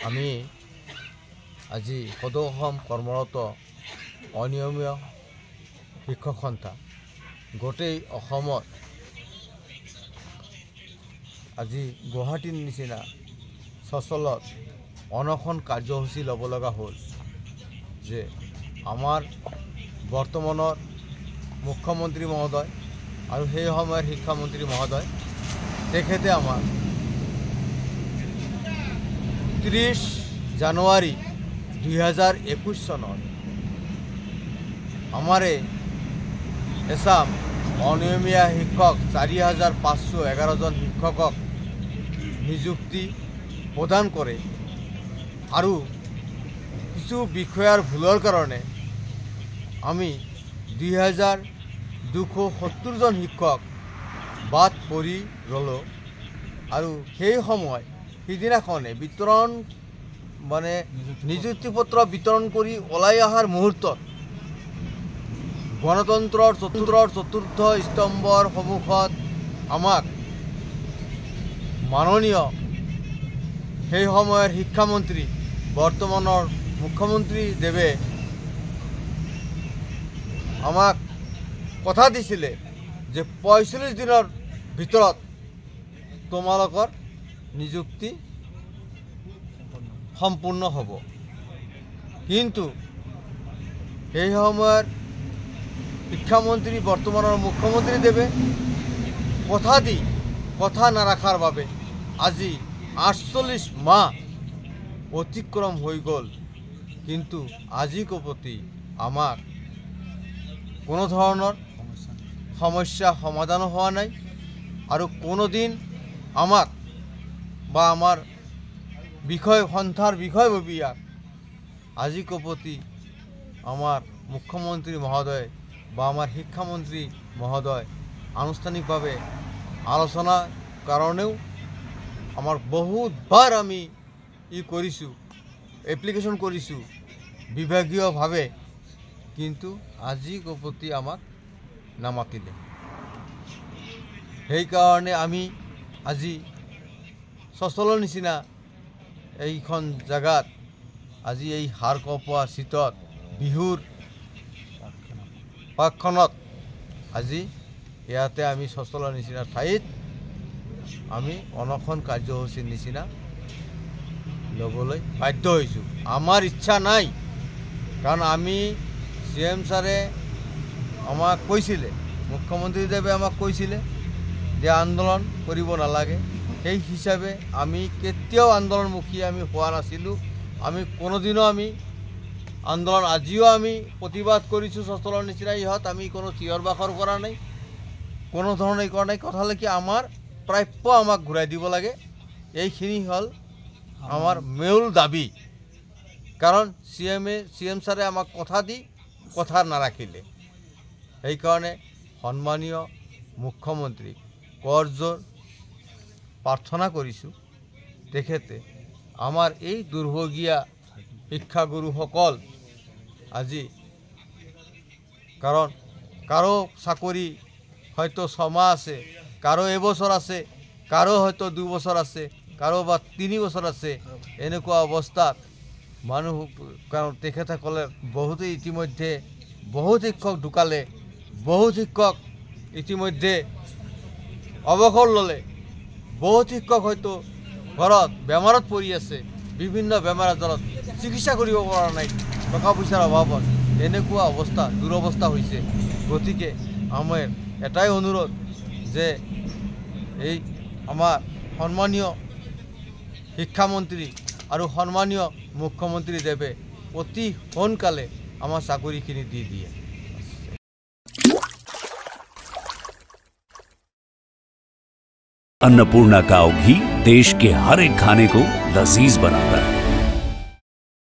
আমি আজি সদৌ অসম কৰ্মৰত অনিয়মীয় শিক্ষক সন্থা গোটেই অসমত আজি গুৱাহাটীৰ নিচিনা সচলত অনশন কাৰ্যসূচী ল'ব লগা হ'ল যে আমাৰ বৰ্তমানৰ মুখ্যমন্ত্ৰী মহোদয় আৰু সেই সময়ৰ শিক্ষামন্ত্ৰী মহোদয় তেখেতে আমাৰ 30 জানুৱাৰী 2021 চনত আমাৰে এছাম অনিয়মীয়া শিক্ষক 4511 জন শিক্ষকক নিযুক্তি প্ৰদান কৰে আৰু কিছু বিষয়াৰ ভুলৰ কাৰণে আমি 2270 জন শিক্ষক বাদ পৰি ৰলো আৰু সেই সময় সিদিনাখনে বিতৰণ মানে নিযুক্তি পত্ৰ বিতৰণ কৰি ওলাই অহাৰ মুহূৰ্তত গণতন্ত্ৰৰ চতুৰ্থ স্তম্ভৰ সন্মুখত আমাক মাননীয় সেই সময়ৰ শিক্ষামন্ত্ৰী বৰ্তমানৰ মুখ্যমন্ত্ৰী দেৱে আমাক কথা দিছিলে যে 45 দিনৰ ভিতৰত তোমালোকৰ নিযুক্তি সম্পূৰ্ণ হ'ব কিন্তু সেই সময়ৰ শিক্ষামন্ত্ৰী বৰ্তমানৰ মুখ্যমন্ত্ৰী দেৱে কথা নাৰাখাৰ বাবে আজি 48 মাহ অতিক্ৰম হৈ গ'ল কিন্তু আজি কপতি আমাক কোনো ধৰণৰ সমস্যা সমাধান হোৱা নাই আৰু কোনোদিন আমাক বা আমাৰ বিষয় সন্থাৰ বিষয়ববীয়াক আজি কপতি আমাৰ মুখ্যমন্ত্ৰী মহোদয় বা আমাৰ শিক্ষামন্ত্ৰী মহোদয় আনুষ্ঠানিকভাৱে আলোচনাৰ কাৰণেও আমাৰ বহুতবাৰ আমি কৰিছোঁ এপ্লিকেশ্যন কৰিছোঁ বিভাগীয়ভাৱে কিন্তু আজি কপতি আমাক নামাতিলে সেইকাৰণে আমি আজি সচলৰ নিচিনা এইখন জাগাত আজি এই হাড় কঁপোৱা শীতত বিহুৰ পাকখনত আজি ইয়াতে আমি সচলৰ নিচিনা ঠাইত আমি অনশন কাৰ্যসূচীৰ নিচিনা ল'বলৈ বাধ্য হৈছোঁ আমাৰ ইচ্ছা নাই কাৰণ আমি CM ছাৰে আমাক কৈছিলে মুখ্যমন্ত্ৰী দেৱে আমাক কৈছিলে যে আন্দোলন কৰিব নালাগে সেই হিচাপে আমি কেতিয়াও আন্দোলনমুখী আমি হোৱা নাছিলোঁ আমি কোনোদিনও আমি আন্দোলন আজিও আমি প্ৰতিবাদ কৰিছোঁ সচলৰ নিচিনা ইহঁত আমি কোনো চিঞৰ বাখৰ কৰা নাই কোনো ধৰণে কৰা নাই কথা হ'লে কি আমাৰ প্ৰাপ্য আমাক ঘূৰাই দিব লাগে এইখিনি হ'ল আমাৰ মূল দাবী কাৰণ CM ছাৰে আমাক কথা নাৰাখিলে সেইকাৰণে সন্মানীয় মুখ্যমন্ত্ৰীক কৰজোৰ প্ৰাৰ্থনা কৰিছোঁ তেখেতে আমাৰ এই দুৰ্ভগীয়া শিক্ষাগুৰুসকল আজি কাৰণ কাৰো চাকৰি হয়তো 6 মাহ আছে কাৰো এবছৰ আছে কাৰো হয়তো 2 বছৰ আছে কাৰো বা 3 বছৰ আছে এনেকুৱা অৱস্থাত মানুহ কাৰণ তেখেতসকলে বহুতে ইতিমধ্যে বহুত শিক্ষক ঢুকালে বহুত শিক্ষক ইতিমধ্যে অৱসৰ ল'লে বহুত শিক্ষক হয়তো ঘৰত বেমাৰত পৰি আছে বিভিন্ন বেমাৰ আজাৰত চিকিৎসা কৰিব পৰা নাই টকা পইচাৰ অভাৱত এনেকুৱা অৱস্থা দুৰৱস্থা হৈছে গতিকে আমাৰ এটাই অনুৰোধ যে এই আমাৰ সন্মানীয় শিক্ষামন্ত্ৰী আৰু সন্মানীয় মুখ্যমন্ত্ৰী দেৱে অতি সোনকালে আমাৰ চাকৰিখিনি দি দিয়ে अन्नपूर्णा काव घी देश के हर एक खाने को लजीज बनाता है।